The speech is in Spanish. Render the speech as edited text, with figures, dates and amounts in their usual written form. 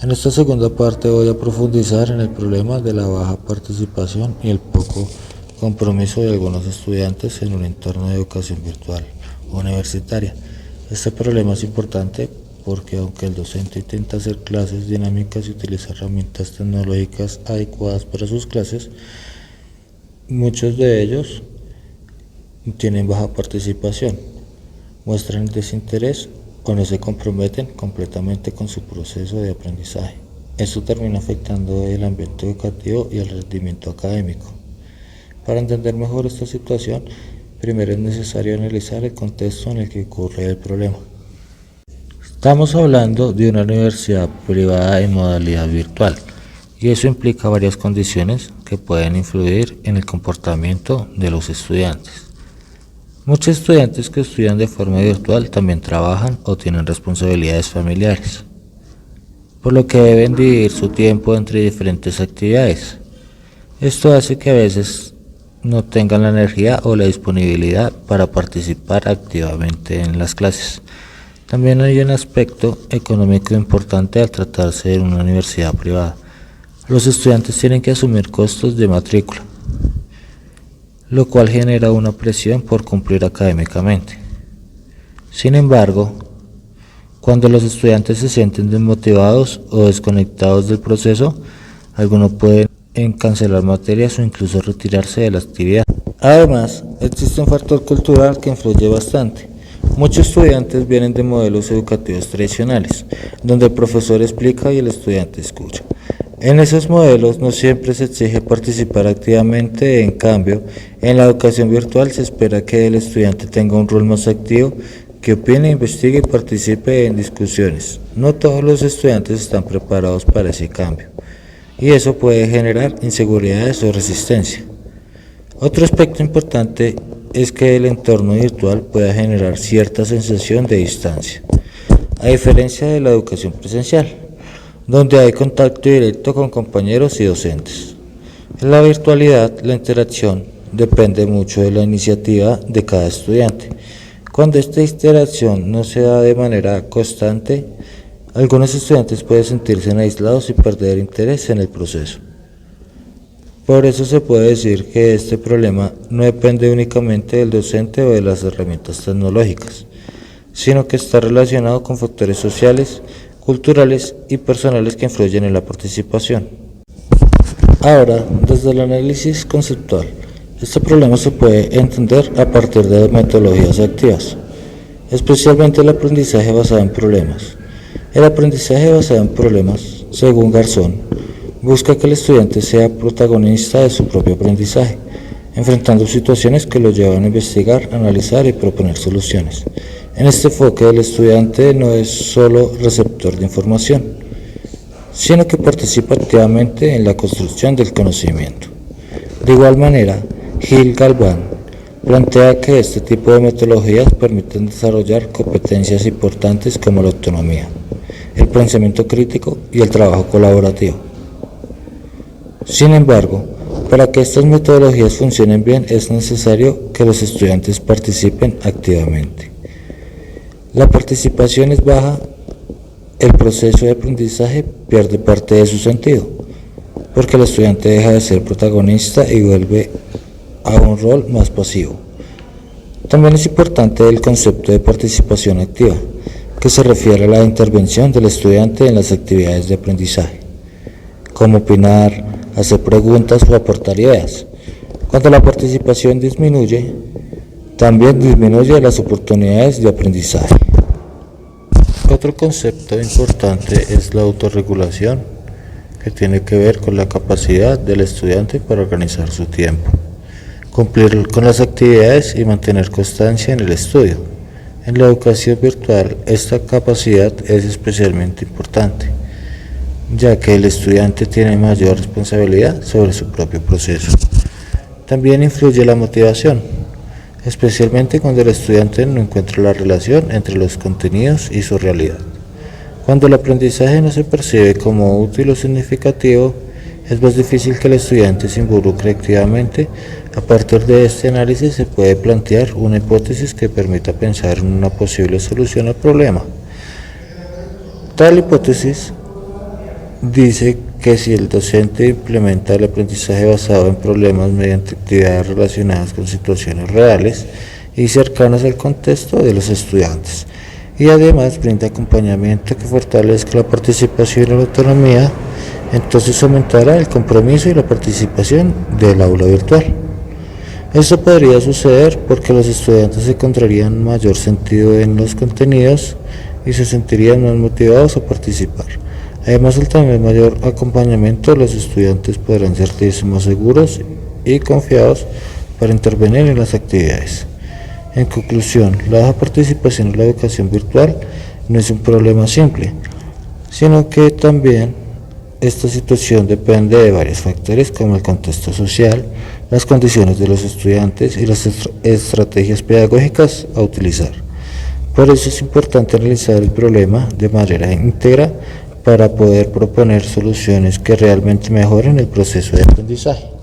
En esta segunda parte voy a profundizar en el problema de la baja participación y el poco compromiso de algunos estudiantes en un entorno de educación virtual universitaria. Este problema es importante porque aunque el docente intenta hacer clases dinámicas y utiliza herramientas tecnológicas adecuadas para sus clases, muchos de ellos tienen baja participación, muestran desinterés o no se comprometen completamente con su proceso de aprendizaje. Esto termina afectando el ambiente educativo y el rendimiento académico. Para entender mejor esta situación, primero es necesario analizar el contexto en el que ocurre el problema. Estamos hablando de una universidad privada en modalidad virtual, y eso implica varias condiciones que pueden influir en el comportamiento de los estudiantes. Muchos estudiantes que estudian de forma virtual también trabajan o tienen responsabilidades familiares, por lo que deben dividir su tiempo entre diferentes actividades. Esto hace que a veces no tengan la energía o la disponibilidad para participar activamente en las clases. También hay un aspecto económico importante al tratarse de una universidad privada. Los estudiantes tienen que asumir costos de matrícula, lo cual genera una presión por cumplir académicamente. Sin embargo, cuando los estudiantes se sienten desmotivados o desconectados del proceso, algunos pueden cancelar materias o incluso retirarse de la actividad. Además, existe un factor cultural que influye bastante. Muchos estudiantes vienen de modelos educativos tradicionales, donde el profesor explica y el estudiante escucha. En esos modelos no siempre se exige participar activamente, en cambio, en la educación virtual se espera que el estudiante tenga un rol más activo, que opine, investigue y participe en discusiones. No todos los estudiantes están preparados para ese cambio, y eso puede generar inseguridades o resistencia. Otro aspecto importante es que el entorno virtual pueda generar cierta sensación de distancia, a diferencia de la educación presencial, donde hay contacto directo con compañeros y docentes. En la virtualidad, la interacción depende mucho de la iniciativa de cada estudiante. Cuando esta interacción no se da de manera constante, algunos estudiantes pueden sentirse aislados y perder interés en el proceso. Por eso se puede decir que este problema no depende únicamente del docente o de las herramientas tecnológicas, sino que está relacionado con factores sociales, culturales y personales que influyen en la participación. Ahora, desde el análisis conceptual, este problema se puede entender a partir de metodologías activas, especialmente el aprendizaje basado en problemas. El aprendizaje basado en problemas, según Garzón, busca que el estudiante sea protagonista de su propio aprendizaje, enfrentando situaciones que lo llevan a investigar, analizar y proponer soluciones. En este enfoque, el estudiante no es solo receptor de información, sino que participa activamente en la construcción del conocimiento. De igual manera, Gil Galván plantea que este tipo de metodologías permiten desarrollar competencias importantes como la autonomía, el pensamiento crítico y el trabajo colaborativo. Sin embargo, para que estas metodologías funcionen bien es necesario que los estudiantes participen activamente. La participación es baja, el proceso de aprendizaje pierde parte de su sentido, porque el estudiante deja de ser protagonista y vuelve a un rol más pasivo. También es importante el concepto de participación activa, que se refiere a la intervención del estudiante en las actividades de aprendizaje, como opinar, hacer preguntas o aportar ideas. Cuando la participación disminuye, también disminuye las oportunidades de aprendizaje. Otro concepto importante es la autorregulación, que tiene que ver con la capacidad del estudiante para organizar su tiempo, cumplir con las actividades y mantener constancia en el estudio. En la educación virtual, esta capacidad es especialmente importante, ya que el estudiante tiene mayor responsabilidad sobre su propio proceso. También influye la motivación, especialmente cuando el estudiante no encuentra la relación entre los contenidos y su realidad. Cuando el aprendizaje no se percibe como útil o significativo, es más difícil que el estudiante se involucre activamente. A partir de este análisis se puede plantear una hipótesis que permita pensar en una posible solución al problema. Tal hipótesis dice que si el docente implementa el aprendizaje basado en problemas mediante actividades relacionadas con situaciones reales y cercanas al contexto de los estudiantes, y además brinda acompañamiento que fortalezca la participación y la autonomía, entonces aumentará el compromiso y la participación del aula virtual. Esto podría suceder porque los estudiantes encontrarían mayor sentido en los contenidos y se sentirían más motivados a participar. Además, al tener mayor acompañamiento, los estudiantes podrán sentirse más seguros y confiados para intervenir en las actividades. En conclusión, la baja participación en la educación virtual no es un problema simple, sino que también esta situación depende de varios factores como el contexto social, las condiciones de los estudiantes y las estrategias pedagógicas a utilizar. Por eso es importante analizar el problema de manera íntegra para poder proponer soluciones que realmente mejoren el proceso de aprendizaje.